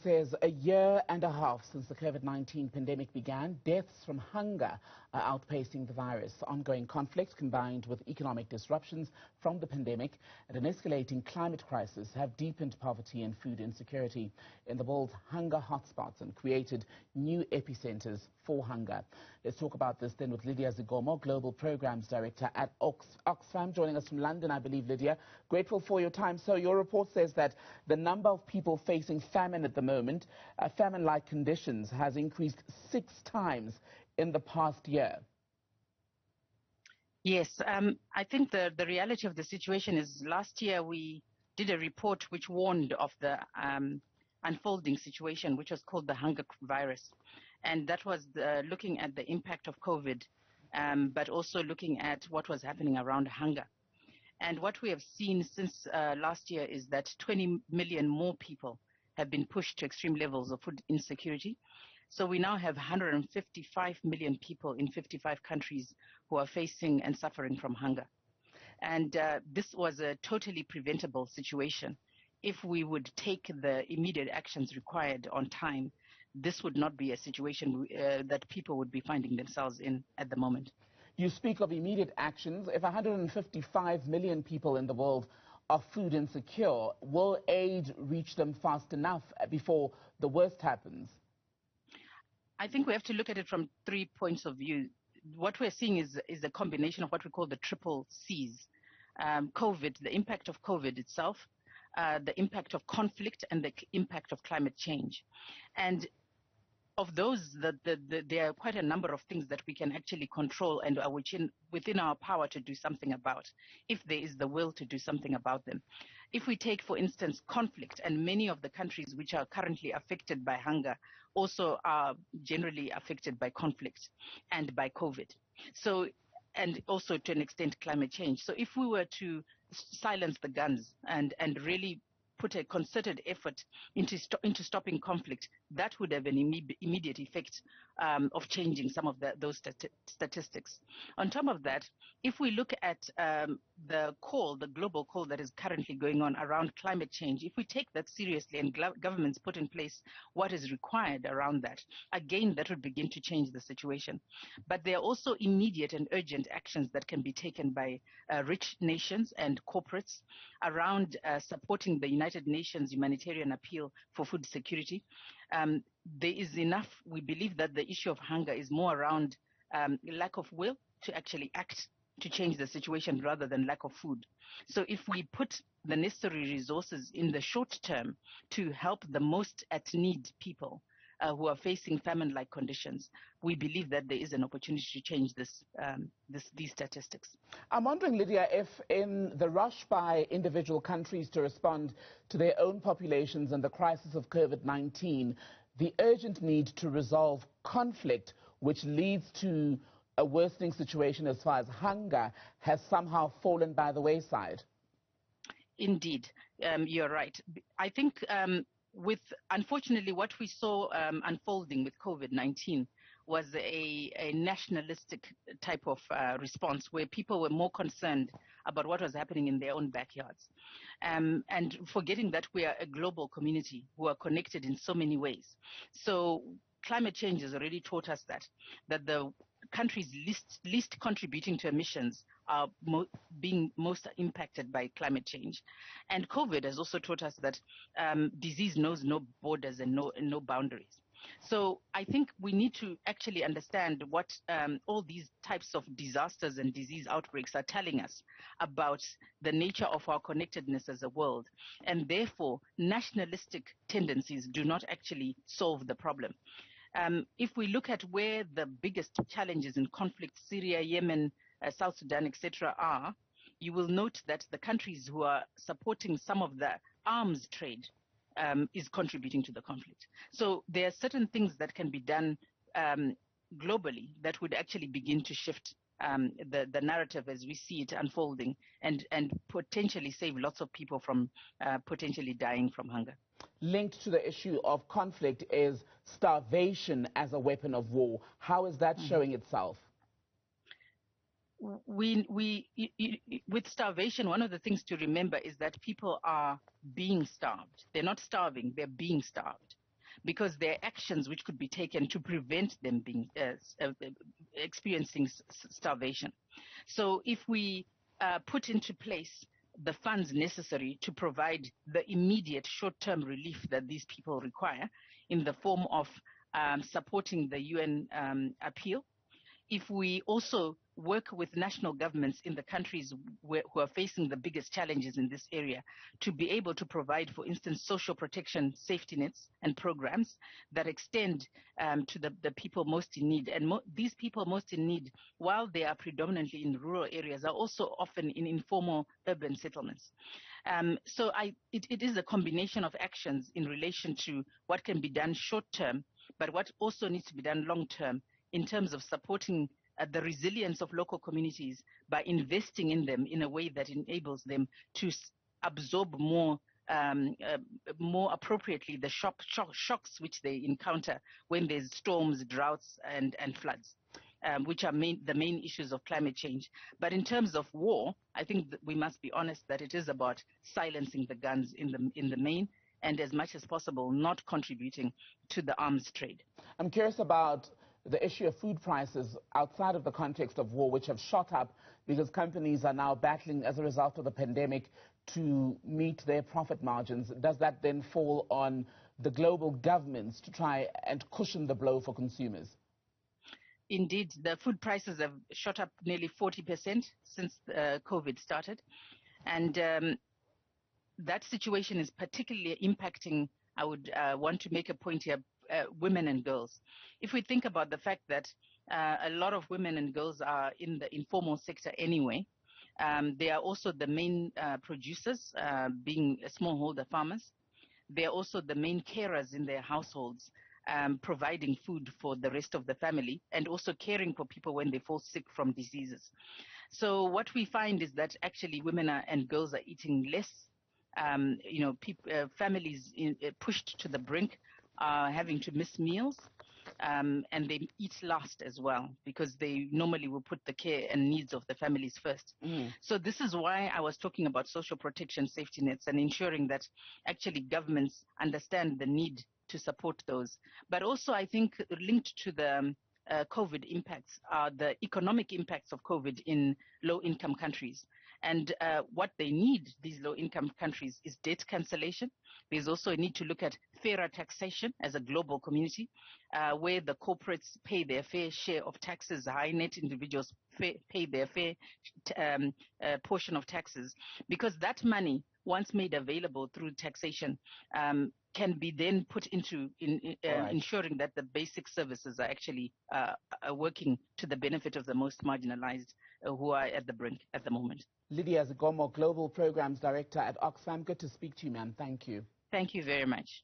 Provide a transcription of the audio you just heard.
says a year and a half since the COVID-19 pandemic began, deaths from hunger are outpacing the virus. Ongoing conflict combined with economic disruptions from the pandemic and an escalating climate crisis have deepened poverty and food insecurity in the world's hunger hotspots and created new epicenters for hunger. Let's talk about this then with Lydia Zigomo, Global Programs Director at Oxfam, joining us from London, I believe, Lydia. Grateful for your time. So your report says that the number of people facing famine at the moment, famine-like conditions, has increased 6 times in the past year. Yes, I think the reality of the situation is last year we did a report which warned of the unfolding situation, which was called the hunger virus. And that was looking at the impact of COVID, but also looking at what was happening around hunger. And what we have seen since last year is that 20 million more people have been pushed to extreme levels of food insecurity. So we now have 155 million people in 55 countries who are facing and suffering from hunger. And this was a totally preventable situation. If we would take the immediate actions required on time, this would not be a situation that people would be finding themselves in at the moment. You speak of immediate actions. If 155 million people in the world are food insecure, will aid reach them fast enough before the worst happens? I think we have to look at it from 3 points of view. What we're seeing is a combination of what we call the triple C's. COVID, the impact of COVID itself, the impact of conflict, and the impact of climate change. And of those, there are quite a number of things that we can actually control and are within our power to do something about, if there is the will to do something about them. If we take, for instance, conflict, and many of the countries which are currently affected by hunger also are generally affected by conflict and by COVID. So, and also to an extent climate change. So if we were to silence the guns and really put a concerted effort into stopping conflict, that would have an immediate effect of changing some of those statistics. On top of that, if we look at the global call that is currently going on around climate change, if we take that seriously and governments put in place what is required around that, again, that would begin to change the situation. But there are also immediate and urgent actions that can be taken by rich nations and corporates around supporting the United Nations humanitarian appeal for food security. There is enough. We believe that the issue of hunger is more around lack of will to actually act to change the situation rather than lack of food. So if we put the necessary resources in the short term to help the most at need people who are facing famine-like conditions, we believe that there is an opportunity to change these statistics. I'm wondering, Lydia, if in the rush by individual countries to respond to their own populations and the crisis of COVID-19, the urgent need to resolve conflict, which leads to a worsening situation as far as hunger, has somehow fallen by the wayside. Indeed, you're right. I think unfortunately, what we saw unfolding with COVID-19 was a nationalistic type of response where people were more concerned about what was happening in their own backyards, and forgetting that we are a global community who are connected in so many ways. So climate change has already taught us that the countries least contributing to emissions are being most impacted by climate change. And COVID has also taught us that disease knows no borders and no boundaries. So I think we need to actually understand what all these types of disasters and disease outbreaks are telling us about the nature of our connectedness as a world. And therefore, nationalistic tendencies do not actually solve the problem. If we look at where the biggest challenges in conflict, Syria, Yemen, South Sudan, etc., are, you will note that the countries who are supporting some of the arms trade is contributing to the conflict. So there are certain things that can be done globally that would actually begin to shift the narrative as we see it unfolding and potentially save lots of people from potentially dying from hunger. Linked to the issue of conflict is starvation as a weapon of war. How is that showing itself? With starvation, one of the things to remember is that people are being starved. They're not starving, they're being starved. because there are actions which could be taken to prevent them being experiencing starvation. So if we put into place the funds necessary to provide the immediate short-term relief that these people require in the form of supporting the UN appeal, if we also work with national governments in the countries who are facing the biggest challenges in this area to be able to provide, for instance, social protection safety nets and programs that extend to the people most in need. And these people most in need, while they are predominantly in rural areas, are also often in informal urban settlements. So it is a combination of actions in relation to what can be done short term, but what also needs to be done long term in terms of supporting the resilience of local communities by investing in them in a way that enables them to absorb more appropriately the shocks which they encounter when there's storms, droughts, and floods, which are the main issues of climate change. But in terms of war, I think that we must be honest that it is about silencing the guns in the main, and as much as possible not contributing to the arms trade. I'm curious about the issue of food prices outside of the context of war, which have shot up because companies are now battling as a result of the pandemic to meet their profit margins. Does that then fall on the global governments to try and cushion the blow for consumers? Indeed, the food prices have shot up nearly 40% since COVID started. And that situation is particularly impacting, I would want to make a point here, women and girls. If we think about the fact that a lot of women and girls are in the informal sector anyway, they are also the main producers, being smallholder farmers. They are also the main carers in their households, providing food for the rest of the family and also caring for people when they fall sick from diseases. So what we find is that actually women and girls are eating less. Families pushed to the brink are having to miss meals, and they eat last as well because they normally will put the care and needs of the families first. So this is why I was talking about social protection safety nets and ensuring that actually governments understand the need to support those. But also I think linked to the COVID impacts are the economic impacts of COVID in low-income countries. And what they need, these low-income countries, is debt cancellation. There's also a need to look at fairer taxation as a global community, where the corporates pay their fair share of taxes, high net individuals pay their fair portion of taxes, because that money, once made available through taxation, can be then put into ensuring that the basic services are actually working to the benefit of the most marginalized who are at the brink at the moment. Lydia Zigomo, Global Programs Director at Oxfam. Good to speak to you, ma'am. Thank you. Thank you very much.